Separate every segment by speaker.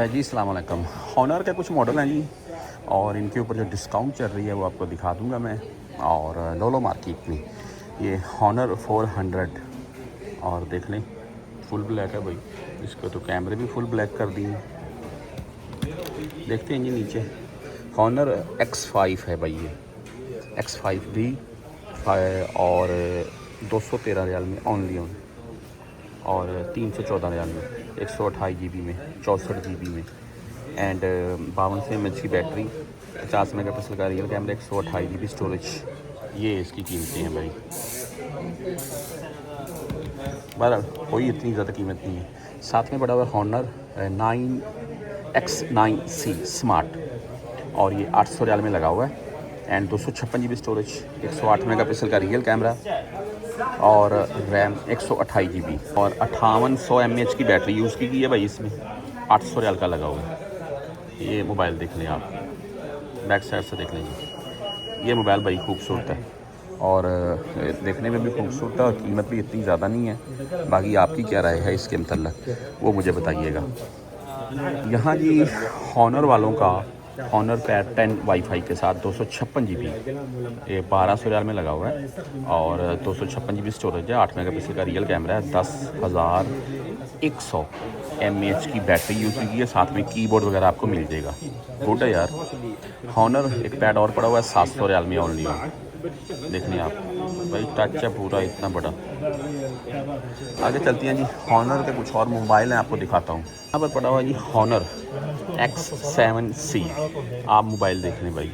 Speaker 1: जी अस्सलाम वालेकुम। हॉनर के कुछ मॉडल हैं जी, और इनके ऊपर जो डिस्काउंट चल रही है वो आपको दिखा दूंगा मैं। और लोलो मार्केट में ये हॉनर 400 और देख लें फुल ब्लैक है भाई। इसको तो कैमरे भी फुल ब्लैक कर दिए। देखते हैं जी नीचे हॉनर X5 है भाई। ये X5 भी और 213 रियाल में ओनली और 314 रियाल में 128 GB में 64 GB में एंड 5200 mAh की बैटरी 50 मेगापिक्सल का रियल कैमरा 128 GB स्टोरेज। ये इसकी कीमतें हैं भाई। बहरहाल कोई इतनी ज़्यादा कीमत नहीं है। साथ में बड़ा हुआ हॉनर 9X9C स्मार्ट और ये 800 रियाल में लगा हुआ है एंड 256 GB स्टोरेज 108 मेगापिक्सल का रियल कैमरा और रैम 128 GB और 5800 mAh की बैटरी यूज़ की गई है भाई। इसमें 800 रियाल का लगा हुआ है। ये मोबाइल देख लें आप, बैक साइड से देख लेंगे। ये मोबाइल भाई खूबसूरत है और देखने में भी खूबसूरत है और कीमत भी इतनी ज़्यादा नहीं है। बाकी आपकी क्या राय है इसके मतलब वो मुझे बताइएगा। यहाँ जी हॉनर वालों का हॉनर पैड 10 वाईफाई के साथ 256 GB ये 1200 रियाल में लगा हुआ है और 256 GB स्टोरेज है। 8 मेगापिक्सल का रियल कैमरा है। 10,100 mAh की बैटरी यूज़ की है। साथ में कीबोर्ड वगैरह आपको मिल जाएगा। गुड है यार। हॉनर एक पैड और पड़ा हुआ है 700 रियाल में ओनली। देखने आप भाई टच है पूरा इतना बड़ा। आगे चलती हैं जी। हॉनर के कुछ और मोबाइल हैं आपको दिखाता हूँ। यहाँ पर पड़ा हुआ है जी हॉनर X7C। आप मोबाइल देख लें भाई,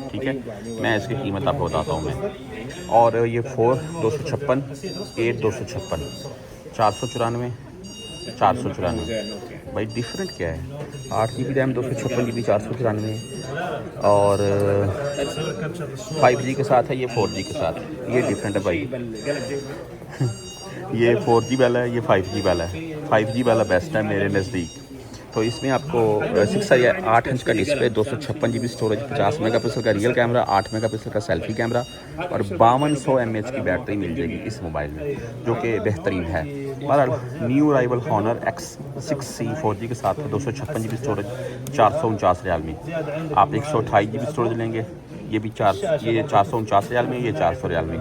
Speaker 1: ठीक है। मैं इसकी कीमत आपको बताता हूँ मैं। और ये 256 256 494 494 भाई डिफरेंट क्या है। 8 GB रैम 256 GB 494 और 5G के साथ है। ये 4G के साथ ये डिफरेंट है भाई। ये 4G वाला है, ये 5G वाला है। 5G वाला बेस्ट है मेरे नज़दीक। तो इसमें आपको 8 इंच का डिस्प्ले 256 GB स्टोरेज 50 मेगापिक्सल का रियल कैमरा 8 मेगापिक्सल का सेल्फी कैमरा और 5200 mAh की बैटरी मिल जाएगी इस मोबाइल में, जो कि बेहतरीन है। बहरहाल new arrival Honor X6C 4G के साथ 256 GB स्टोरेज 449 रियाल में। आप 128 GB स्टोरेज लेंगे ये 449 रियाल में, ये 400 रियाल में।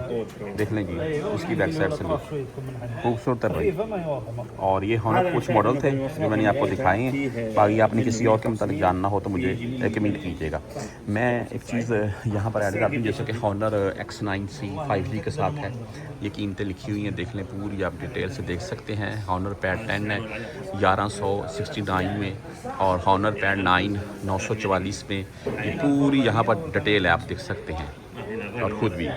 Speaker 1: देख लें जी इसकी बैक साइड से लुक खूबसूरत है भाई। और ये हॉनर कुछ मॉडल थे जो मैंने आपको दिखाए हैं। बाकी आपने किसी और के मतलब जानना हो तो मुझे रिकमेंड कीजिएगा। मैं एक चीज़ यहाँ पर ऐड करती हूँ, जैसे कि हॉनर X9C 5G के साथ है। ये कीमतें लिखी हुई हैं, देख लें पूरी, आप डिटेल से देख सकते हैं। हॉनर पैड 10 है 1169 में और हॉनर पैड 9 944 में। ये पूरी यहाँ पर डिटेल है, आप देख सकते हैं और ख़ुद भी।